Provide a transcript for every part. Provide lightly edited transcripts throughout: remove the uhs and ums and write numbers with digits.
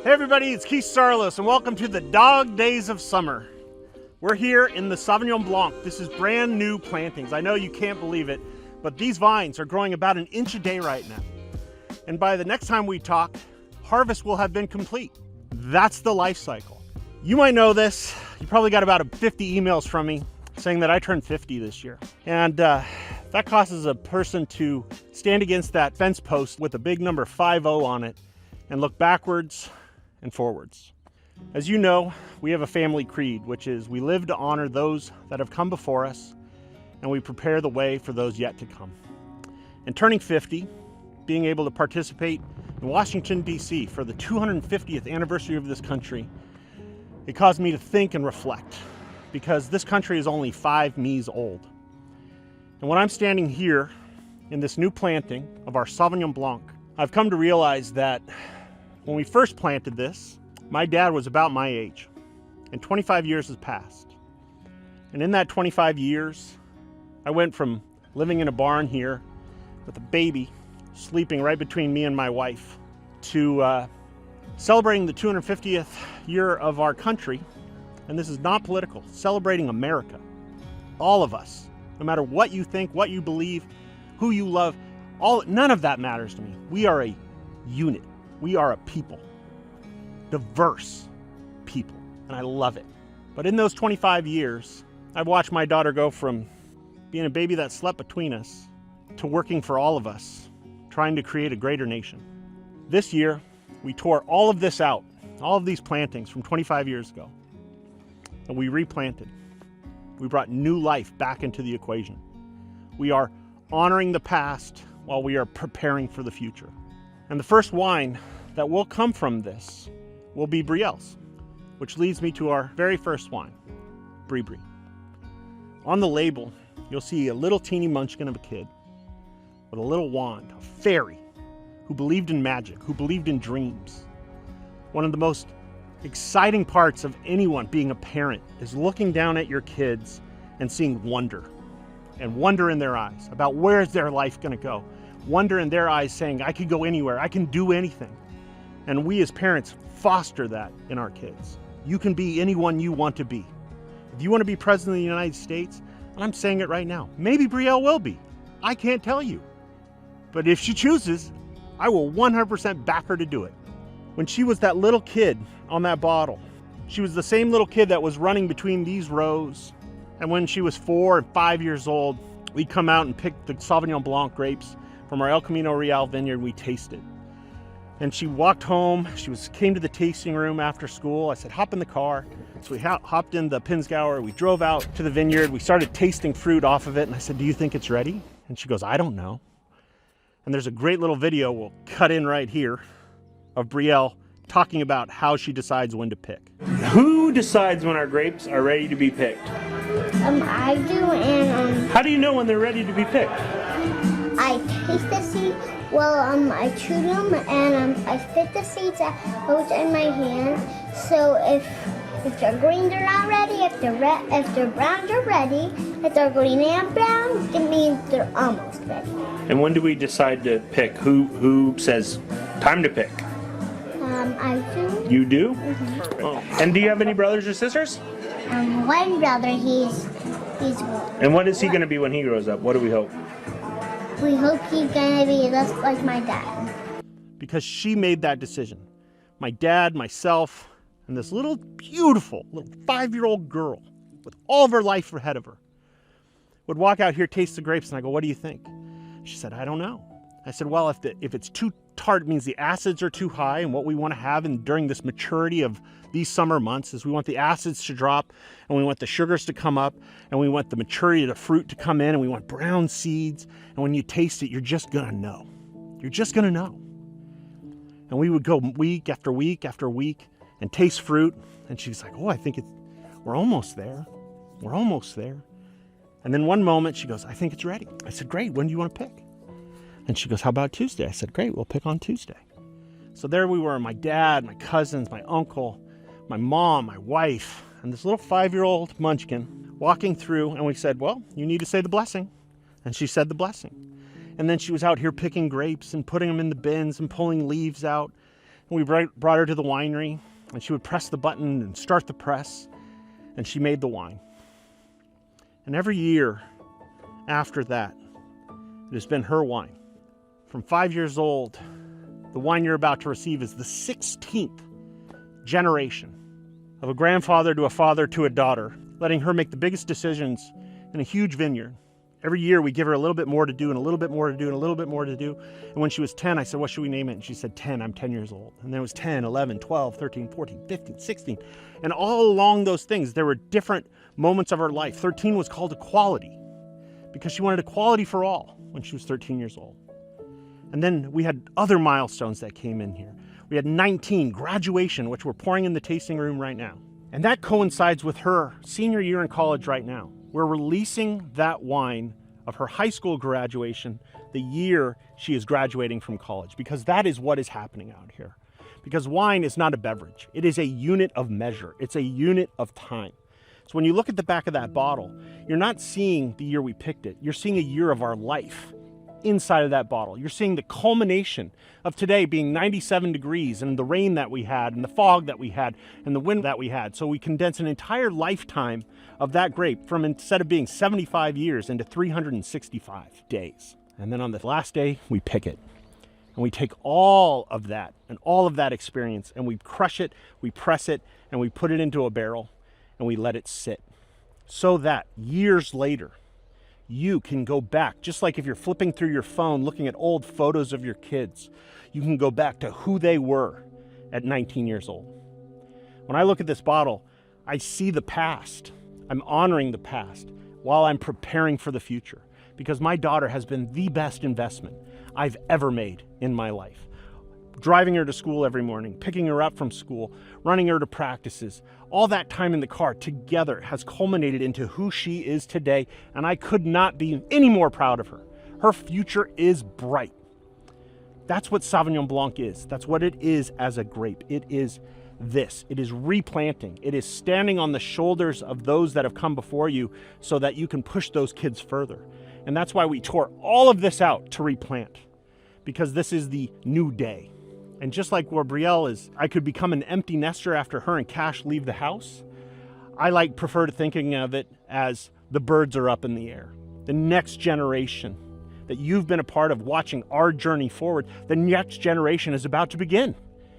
Hey everybody, it's Keith Saarloos and welcome to the dog days of summer. We're here in the Sauvignon Blanc. This is brand new plantings. I know you can't believe it, but these vines are growing about an inch a day right now. And by the next time we talk, harvest will have been complete. That's the life cycle. You might know this. You probably got about 50 emails from me saying that I turned 50 this year. And that causes a person to stand against that fence post with a big number 50 on it and look backwards and forwards. As you know, we have a family creed, which is we live to honor those that have come before us, and we prepare the way for those yet to come. And turning 50, being able to participate in Washington, D.C. for the 250th anniversary of this country, it caused me to think and reflect, because this country is only 5 me's old. And when I'm standing here in this new planting of our Sauvignon Blanc, I've come to realize that when we first planted this, my dad was about my age, and 25 years has passed. And in that 25 years, I went from living in a barn here with a baby sleeping right between me and my wife to celebrating the 250th year of our country. And this is not political, celebrating America. All of us, no matter what you think, what you believe, who you love, none of that matters to me. We are a unit. We are a people, diverse people, and I love it. But in those 25 years, I've watched my daughter go from being a baby that slept between us to working for all of us, trying to create a greater nation. This year, we tore all of this out, all of these plantings from 25 years ago, and we replanted. We brought new life back into the equation. We are honoring the past while we are preparing for the future. And the first wine that will come from this will be Brie's, which leads me to our very first wine, Brie Brie. On the label, you'll see a little teeny munchkin of a kid with a little wand, a fairy, who believed in magic, who believed in dreams. One of the most exciting parts of anyone being a parent is looking down at your kids and seeing wonder, and wonder in their eyes about where's their life gonna go. Wonder in their eyes saying, I could go anywhere, I can do anything. And we as parents foster that in our kids. You can be anyone you want to be. If you want to be president of the United States, and I'm saying it right now, maybe Brie will be. I can't tell you. But if she chooses, I will 100% back her to do it. When she was that little kid on that bottle, she was the same little kid that was running between these rows. And when she was 4 and 5 years old, we'd come out and pick the Sauvignon Blanc grapes from our El Camino Real vineyard. We tasted. And she walked home. Came to the tasting room after school. I said, hop in the car. So we hopped in the Pinzgauer. We drove out to the vineyard. We started tasting fruit off of it. And I said, do you think it's ready? And she goes, I don't know. And there's a great little video we'll cut in right here of Brie talking about how she decides when to pick. Who decides when our grapes are ready to be picked? I do, and How do you know when they're ready to be picked? I taste the seed. Well, I chew them, and I spit the seeds out in my hand. So if they're green, they're not ready. If they're brown, they're ready. If they're green and brown, it means they're almost ready. And when do we decide to pick? Who says time to pick? I do. You do? Mm-hmm. Oh. And do you have any brothers or sisters? One brother, he's one. And what is he going to be when he grows up? What do we hope? We hope he's gonna be just like my dad. Because she made that decision. My dad, myself, and this little beautiful little 5-year-old girl with all of her life ahead of her would walk out here, taste the grapes, and I go, what do you think? She said, I don't know. I said, well, if it's too tart, it means the acids are too high, and what we want to have during this maturity of these summer months is we want the acids to drop, and we want the sugars to come up, and we want the maturity of the fruit to come in, and we want brown seeds, and when you taste it, you're just gonna know. You're just gonna know. And we would go week after week after week and taste fruit, and she's like, oh, I think we're almost there. We're almost there. And then one moment she goes, I think it's ready. I said, great, when do you want to pick? And she goes, how about Tuesday? I said, great, we'll pick on Tuesday. So there we were, my dad, my cousins, my uncle, my mom, my wife, and this little 5-year-old munchkin walking through, and we said, well, you need to say the blessing. And she said the blessing. And then she was out here picking grapes and putting them in the bins and pulling leaves out. And we brought her to the winery, and she would press the button and start the press, and she made the wine. And every year after that, it has been her wine. From 5 years old, the wine you're about to receive is the 16th generation of a grandfather to a father to a daughter, letting her make the biggest decisions in a huge vineyard. Every year we give her a little bit more to do and a little bit more to do and a little bit more to do. And when she was 10, I said, what should we name it? And she said, 10, I'm 10 years old. And then it was 10, 11, 12, 13, 14, 15, 16. And all along those things, there were different moments of her life. 13 was called equality because she wanted equality for all when she was 13 years old. And then we had other milestones that came in here. We had 19, graduation, which we're pouring in the tasting room right now. And that coincides with her senior year in college right now. We're releasing that wine of her high school graduation the year she is graduating from college, because that is what is happening out here. Because wine is not a beverage. It is a unit of measure. It's a unit of time. So when you look at the back of that bottle, you're not seeing the year we picked it. You're seeing a year of our life inside of that bottle. You're seeing the culmination of today being 97 degrees and the rain that we had and the fog that we had and the wind that we had. So we condense an entire lifetime of that grape from, instead of being 75 years, into 365 days. And then on the last day, we pick it. And we take all of that and all of that experience and we crush it, we press it, and we put it into a barrel and we let it sit. So that years later, you can go back, just like if you're flipping through your phone looking at old photos of your kids, you can go back to who they were at 19 years old. When I look at this bottle, I see the past. I'm honoring the past while I'm preparing for the future, because my daughter has been the best investment I've ever made in my life. Driving her to school every morning, picking her up from school, running her to practices, all that time in the car together has culminated into who she is today, and I could not be any more proud of her. Her future is bright. That's what Sauvignon Blanc is. That's what it is as a grape. It is this. It is replanting. It is standing on the shoulders of those that have come before you so that you can push those kids further. And that's why we tore all of this out to replant, because this is the new day. And just like where Brielle is, I could become an empty nester after her and Cash leave the house. I prefer to thinking of it as the birds are up in the air. The next generation that you've been a part of watching our journey forward, the next generation is about to begin.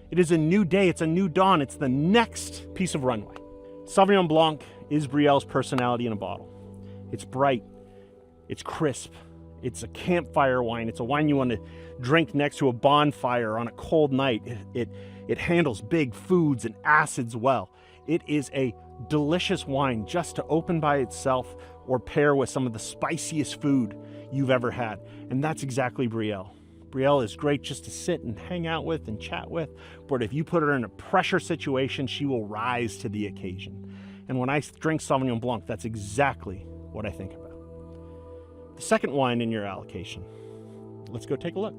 It is a new day, it's a new dawn, it's the next piece of runway. Sauvignon Blanc is Brielle's personality in a bottle. It's bright, it's crisp, it's a campfire wine, it's a wine you want to drink next to a bonfire on a cold night. It handles big foods and acids well. It is a delicious wine just to open by itself or pair with some of the spiciest food you've ever had. And that's exactly Brielle. Brielle is great just to sit and hang out with and chat with, but if you put her in a pressure situation, she will rise to the occasion. And when I drink Sauvignon Blanc, that's exactly what I think about. The second wine in your allocation. Let's go take a look.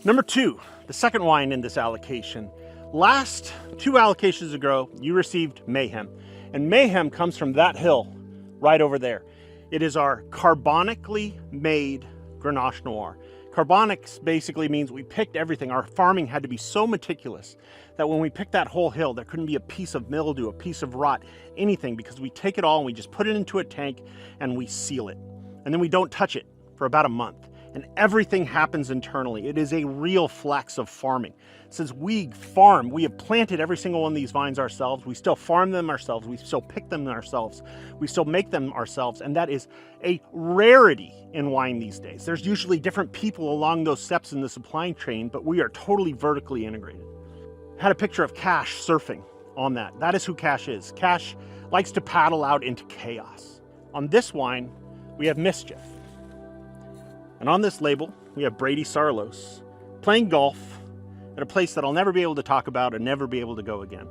Number 2, the second wine in this allocation. Last 2 allocations ago, you received Mayhem. And Mayhem comes from that hill right over there. It is our carbonically made Grenache Noir. Carbonics basically means we picked everything. Our farming had to be so meticulous that when we picked that whole hill, there couldn't be a piece of mildew, a piece of rot, anything, because we take it all and we just put it into a tank and we seal it. And then we don't touch it for about a month. And everything happens internally. It is a real flex of farming. Since we farm, we have planted every single one of these vines ourselves. We still farm them ourselves. We still pick them ourselves. We still make them ourselves. And that is a rarity in wine these days. There's usually different people along those steps in the supply chain, but we are totally vertically integrated. I had a picture of Cash surfing on that. That is who Cash is. Cash likes to paddle out into chaos. On this wine, we have Mischief. And on this label, we have Brady Saarloos playing golf at a place that I'll never be able to talk about and never be able to go again.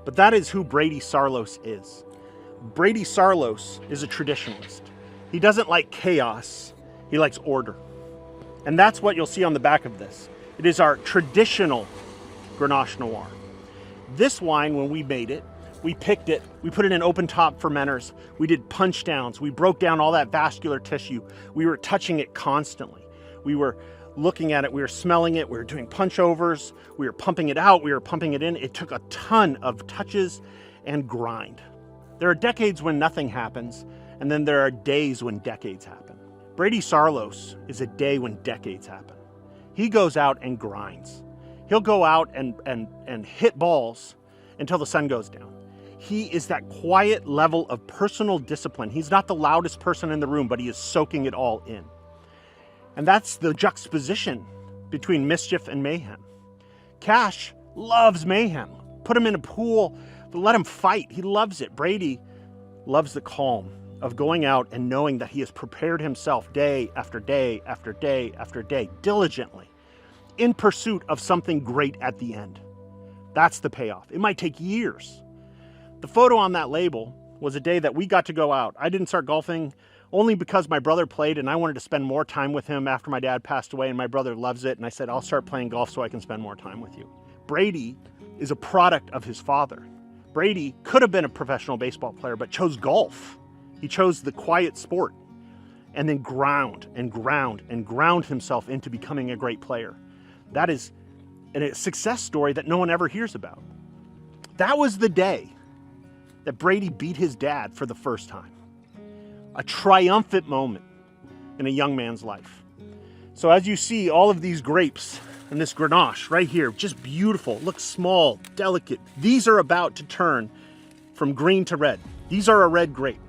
But that is who Brady Saarloos is. Brady Saarloos is a traditionalist. He doesn't like chaos, he likes order. And that's what you'll see on the back of this. It is our traditional Grenache Noir. This wine, when we made it, we picked it, we put it in open top fermenters, we did punch downs, we broke down all that vascular tissue, we were touching it constantly. We were looking at it, we were smelling it, we were doing punch overs, we were pumping it out, we were pumping it in. It took a ton of touches and grind. There are decades when nothing happens, and then there are days when decades happen. Brady Saarloos is a day when decades happen. He goes out and grinds. He'll go out and hit balls until the sun goes down. He is that quiet level of personal discipline. He's not the loudest person in the room, but he is soaking it all in. And that's the juxtaposition between mischief and mayhem. Cash loves mayhem. Put him in a pool, let him fight. He loves it. Brady loves the calm of going out and knowing that he has prepared himself day after day after day after day, diligently, in pursuit of something great at the end. That's the payoff. It might take years. The photo on that label was a day that we got to go out. I didn't start golfing only because my brother played and I wanted to spend more time with him after my dad passed away, and my brother loves it, and I said, I'll start playing golf so I can spend more time with you. Brady is a product of his father. Brady could have been a professional baseball player, but chose golf. He chose the quiet sport and then ground himself into becoming a great player. That is a success story that no one ever hears about. That was the day that Brady beat his dad for the first time. A triumphant moment in a young man's life. So as you see all of these grapes and this Grenache right here, just beautiful, looks small, delicate. These are about to turn from green to red. These are a red grape.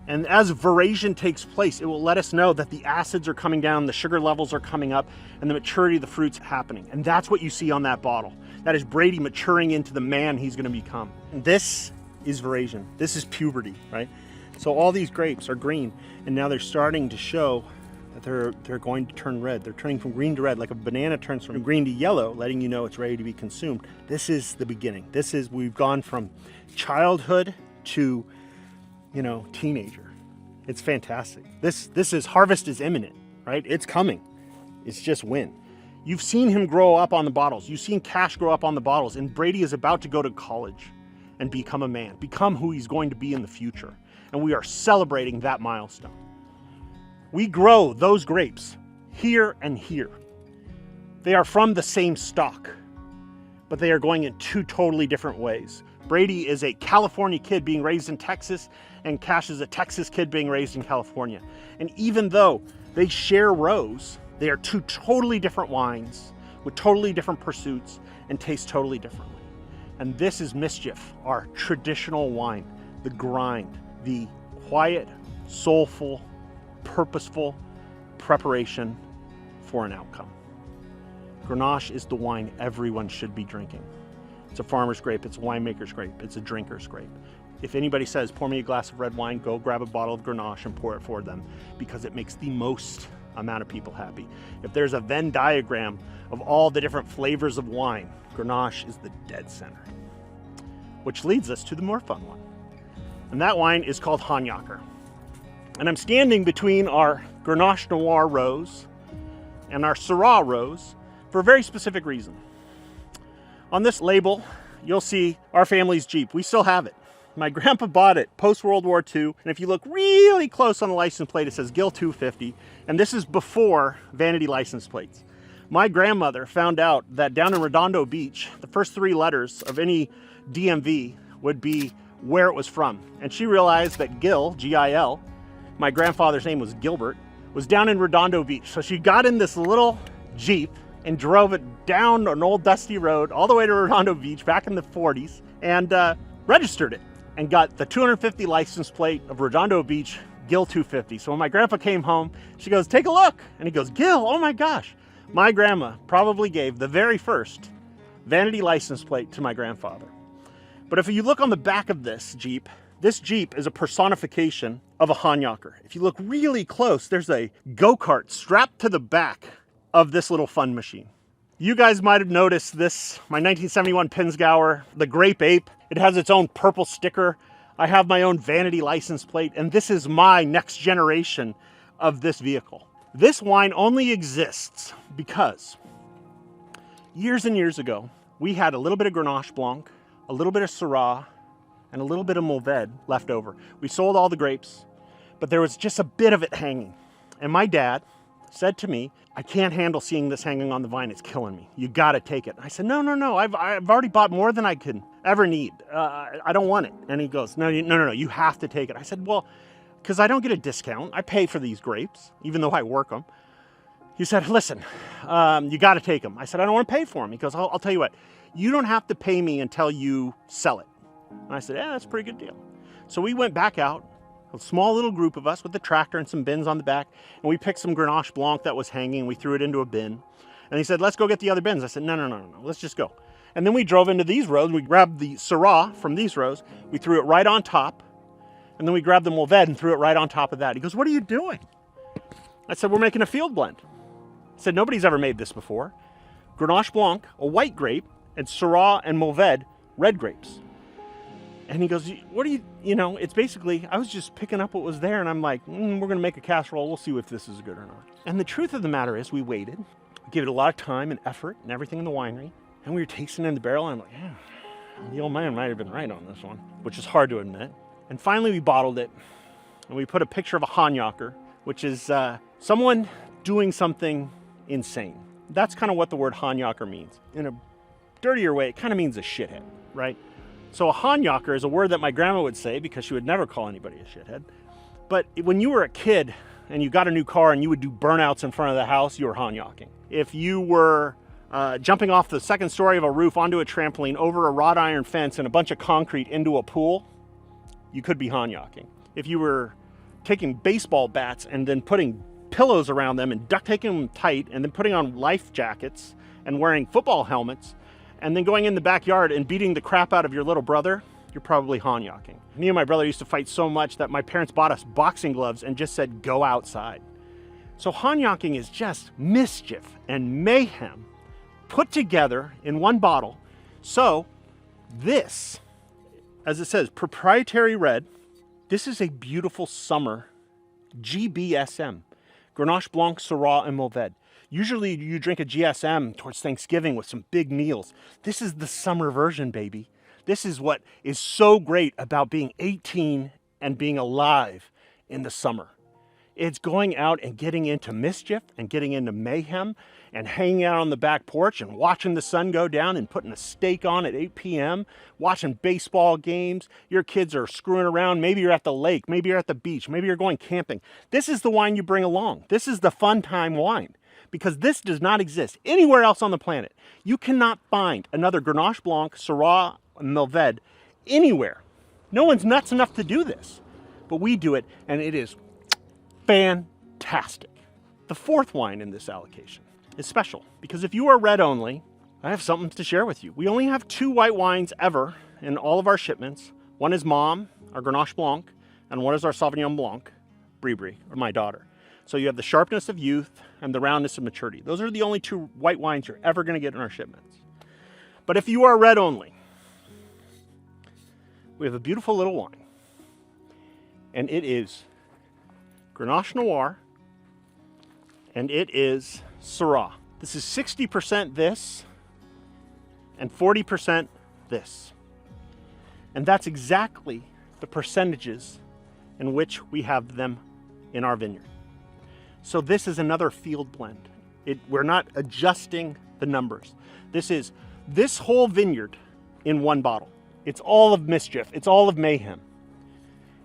And as veraison takes place, it will let us know that the acids are coming down, the sugar levels are coming up, and the maturity of the fruit's happening. And that's what you see on that bottle. That is Brady maturing into the man he's going to become. And this is veraison. This is puberty, right? So all these grapes are green, and now they're starting to show that they're going to turn red. They're turning from green to red, like a banana turns from green to yellow, letting you know it's ready to be consumed. This is the beginning. We've gone from childhood to, teenager. It's fantastic. This is harvest is imminent, right? It's coming. It's just when. You've seen him grow up on the bottles. You've seen Cash grow up on the bottles, and Brady is about to go to college and become a man, become who he's going to be in the future. And we are celebrating that milestone. We grow those grapes here and here. They are from the same stock, but they are going in two totally different ways. Brady is a California kid being raised in Texas, and Cash is a Texas kid being raised in California. And even though they share rows, they are two totally different wines with totally different pursuits and taste totally differently. And this is Mischief, our traditional wine, the grind, the quiet, soulful, purposeful preparation for an outcome. Grenache is the wine everyone should be drinking. It's a farmer's grape, it's a winemaker's grape, it's a drinker's grape. If anybody says, pour me a glass of red wine, go grab a bottle of Grenache and pour it for them, because it makes the most amount of people happy. If there's a Venn diagram of all the different flavors of wine, Grenache is the dead center. Which leads us to the more fun one. And that wine is called Honyocker. And I'm standing between our Grenache Noir rows and our Syrah rows for a very specific reason. On this label, you'll see our family's Jeep. We still have it. My grandpa bought it post-World War II, and if you look really close on the license plate, it says Gil 250, and this is before vanity license plates. My grandmother found out that down in Redondo Beach, the first three letters of any DMV would be where it was from, and she realized that Gil, G-I-L, my grandfather's name was Gilbert, was down in Redondo Beach. So she got in this little Jeep and drove it down an old dusty road all the way to Redondo Beach back in the 40s and registered it and got the 250 license plate of Redondo Beach, Gil 250. So when my grandpa came home, she goes, take a look. And he goes, Gil, oh my gosh. My grandma probably gave the very first vanity license plate to my grandfather. But if you look on the back of this Jeep is a personification of a Honyocker. If you look really close, there's a go-kart strapped to the back of this little fun machine. You guys might have noticed this, my 1971 Pinzgauer, the Grape Ape. It has its own purple sticker. I have my own vanity license plate, and this is my next generation of this vehicle. This wine only exists because years and years ago, we had a little bit of Grenache Blanc, a little bit of Syrah, and a little bit of Mourvedre left over. We sold all the grapes, but there was just a bit of it hanging. And my dad said to me, I can't handle seeing this hanging on the vine. It's killing me. You got to take it. I said, no. I've already bought more than I could ever need. I don't want it. And he goes, no. You have to take it. I said, well, because I don't get a discount. I pay for these grapes, even though I work them. He said, listen, you got to take them. I said, I don't want to pay for them. He goes, I'll tell you what, you don't have to pay me until you sell it. And I said, yeah, that's a pretty good deal. So we went back out, a small little group of us with the tractor and some bins on the back, and we picked some Grenache Blanc that was hanging, and we threw it into a bin. And he said, let's go get the other bins. I said, no, let's just go. And then we drove into these rows. We grabbed the Syrah from these rows. We threw it right on top. And then we grabbed the Mourvedre and threw it right on top of that. He goes, what are you doing? I said, we're making a field blend. He said, nobody's ever made this before. Grenache Blanc, a white grape, and Syrah and Mourvedre, red grapes. And he goes, what are you, it's basically, I was just picking up what was there, and I'm like, we're going to make a casserole. We'll see if this is good or not. And the truth of the matter is we waited. We gave it a lot of time and effort and everything in the winery. And we were tasting in the barrel, and I'm like, yeah, the old man might have been right on this one, which is hard to admit. And finally we bottled it, and we put a picture of a Honyocker, which is someone doing something insane. That's kind of what the word Honyocker means. In a dirtier way, it kind of means a shithead, right? So a Honyocker is a word that my grandma would say because she would never call anybody a shithead. But when you were a kid and you got a new car and you would do burnouts in front of the house, you were Honyocking. If you were jumping off the second story of a roof onto a trampoline over a wrought iron fence and a bunch of concrete into a pool, you could be Honyocking. If you were taking baseball bats and then putting pillows around them and duct taping them tight and then putting on life jackets and wearing football helmets and then going in the backyard and beating the crap out of your little brother, you're probably Honyocking. Me and my brother used to fight so much that my parents bought us boxing gloves and just said, go outside. So Honyocker is just mischief and mayhem put together in one bottle. So this, as it says, proprietary red, this is a beautiful summer GBSM, Grenache Blanc, Syrah, and Mourvedre. Usually you drink a GSM towards Thanksgiving with some big meals. This is the summer version, baby. This is what is so great about being 18 and being alive in the summer. It's going out and getting into mischief and getting into mayhem and hanging out on the back porch and watching the sun go down and putting a steak on at 8 p.m., watching baseball games. Your kids are screwing around. Maybe you're at the lake. Maybe you're at the beach. Maybe you're going camping. This is the wine you bring along. This is the fun time wine, because this does not exist anywhere else on the planet. You cannot find another Grenache Blanc, Syrah, and Mourvedre anywhere. No one's nuts enough to do this, but we do it, and it is fantastic. The fourth wine in this allocation is special because if you are red only, I have something to share with you. We only have 2 white wines ever in all of our shipments. One is Mom, our Grenache Blanc, and one is our Sauvignon Blanc, Brie Brie, or my daughter. So you have the sharpness of youth and the roundness of maturity. Those are the only 2 white wines you're ever going to get in our shipments. But if you are red only, we have a beautiful little wine, and it is Grenache Noir, and it is Syrah. This is 60% this and 40% this. And that's exactly the percentages in which we have them in our vineyard. So this is another field blend. We're not adjusting the numbers. This is this whole vineyard in one bottle. It's all of mischief. It's all of mayhem.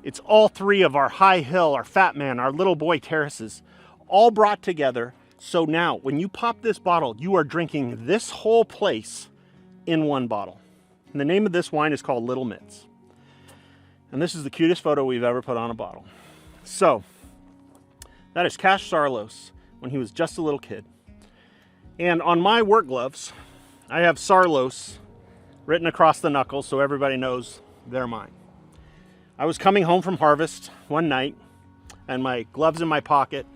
It's all 3 of our High Hill, our Fat Man, our Little Boy terraces, all brought together. So now, when you pop this bottle, you are drinking this whole place in one bottle. And the name of this wine is called Little Mitts. And this is the cutest photo we've ever put on a bottle. So, that is Cash Saarloos when he was just a little kid. And on my work gloves, I have Saarloos written across the knuckles so everybody knows they're mine. I was coming home from harvest one night and my gloves in my pocket,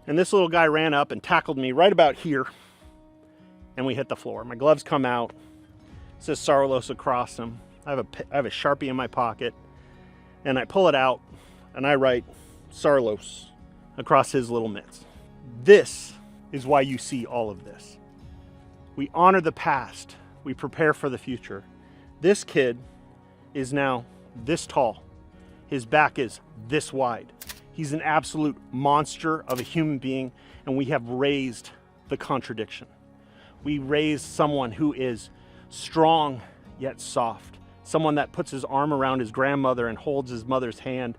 and this little guy ran up and tackled me right about here, and we hit the floor. My gloves come out, it says Saarloos across them. I have a Sharpie in my pocket, and I pull it out and I write Saarloos across his little mitts. This is why you see all of this. We honor the past, we prepare for the future. This kid is now this tall. His back is this wide. He's an absolute monster of a human being, and we have raised the contradiction. We raised someone who is strong yet soft, someone that puts his arm around his grandmother and holds his mother's hand,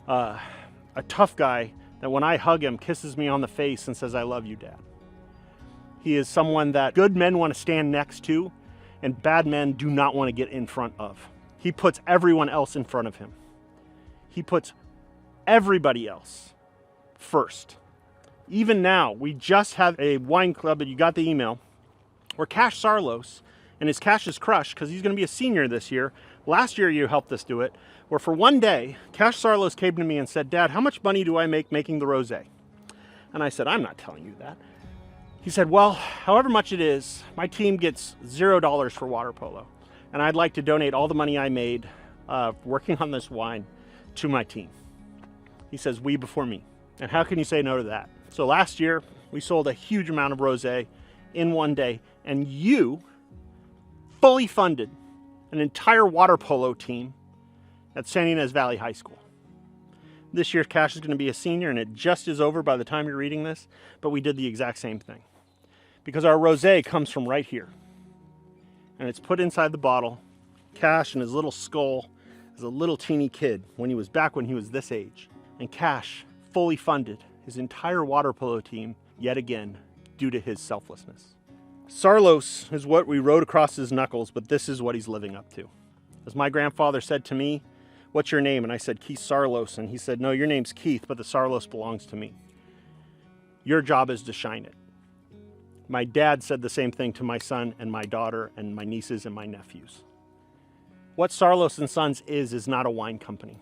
a tough guy that when I hug him kisses me on the face and says, "I love you, Dad." He is someone that good men want to stand next to and bad men do not want to get in front of. He puts everyone else in front of him. He puts everybody else first. Even now, we just have a wine club, and you got the email, where Cash Saarloos, and his cash is crushed because he's going to be a senior this year. Last year you helped us do it, where for one day, Cash Saarloos came to me and said, "Dad, how much money do I make making the rosé?" And I said, "I'm not telling you that." He said, "Well, however much it is, my team gets $0 for water polo, and I'd like to donate all the money I made working on this wine to my team." He says, "We before me." And how can you say no to that? So last year, we sold a huge amount of rosé in one day, and you fully funded an entire water polo team at San Ynez Valley High School. This year, Cash is going to be a senior, and it just is over by the time you're reading this, but we did the exact same thing. Because our rosé comes from right here, and it's put inside the bottle. Cash and his little skull as a little teeny kid when he was this age. And Cash fully funded his entire water polo team yet again due to his selflessness. Saarloos is what we wrote across his knuckles, but this is what he's living up to. As my grandfather said to me, "What's your name?" And I said, "Keith Saarloos." And he said, "No, your name's Keith, but the Saarloos belongs to me. Your job is to shine it." My dad said the same thing to my son and my daughter and my nieces and my nephews. What Saarloos and Sons is not a wine company.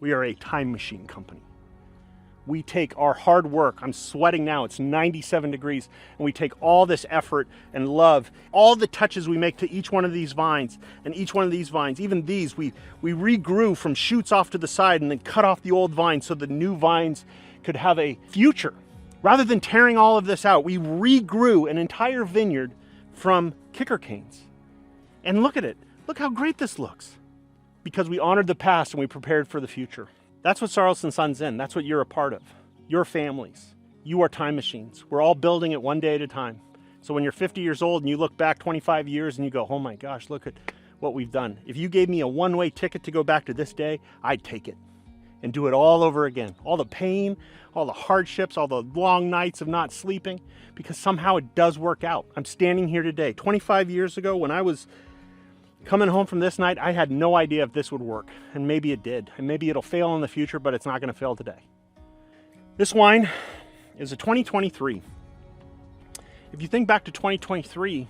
We are a time machine company. We take our hard work, I'm sweating now, it's 97 degrees, and we take all this effort and love, all the touches we make to each one of these vines, and each one of these vines, even these, we regrew from shoots off to the side and then cut off the old vines so the new vines could have a future. Rather than tearing all of this out, we regrew an entire vineyard from kicker canes. And look at it. Look how great this looks. Because we honored the past and we prepared for the future. That's what Saarloos and Sons in. That's what you're a part of. Your families. You are time machines. We're all building it one day at a time. So when you're 50 years old and you look back 25 years and you go, "Oh my gosh, look at what we've done." If you gave me a one-way ticket to go back to this day, I'd take it and do it all over again. All the pain, all the hardships, all the long nights of not sleeping, because somehow it does work out. I'm standing here today. 25 years ago, when I was coming home from this night, I had no idea if this would work, and maybe it did, and maybe it'll fail in the future, but it's not going to fail today. This wine is a 2023. If you think back to 2023,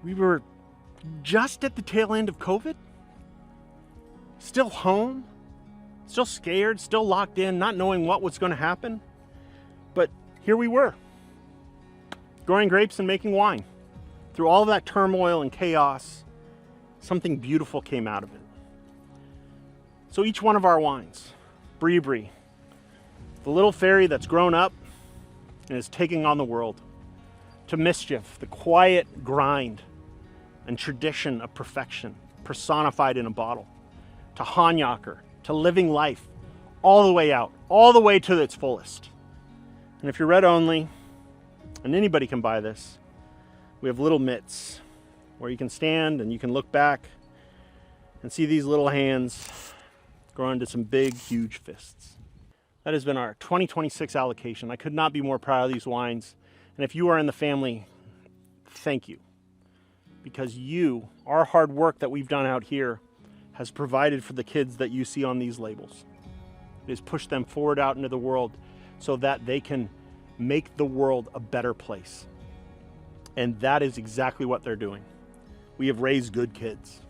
we were just at the tail end of COVID, still home, still scared, still locked in, not knowing what was going to happen, but here we were, growing grapes and making wine. Through all of that turmoil and chaos, something beautiful came out of it. So each one of our wines, Brie Brie, the little fairy that's grown up and is taking on the world, to Mischief, the quiet grind and tradition of perfection personified in a bottle, to Honyocker, to living life all the way out, all the way to its fullest. And if you're red only, and anybody can buy this, we have little mitts where you can stand and you can look back and see these little hands grow into some big, huge fists. That has been our 2026 allocation. I could not be more proud of these wines. And if you are in the family, thank you. Because you, our hard work that we've done out here, has provided for the kids that you see on these labels. It has pushed them forward out into the world so that they can make the world a better place. And that is exactly what they're doing. We have raised good kids,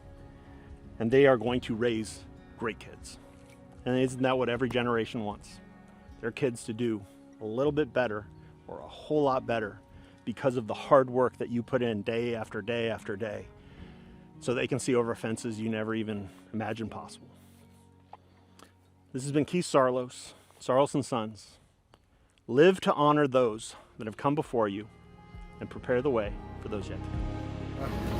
and they are going to raise great kids. And isn't that what every generation wants? Their kids to do a little bit better or a whole lot better because of the hard work that you put in day after day after day, so they can see over fences you never even imagined possible. This has been Keith Saarloos, Saarloos and Sons. Live to honor those that have come before you and prepare the way for those yet to come.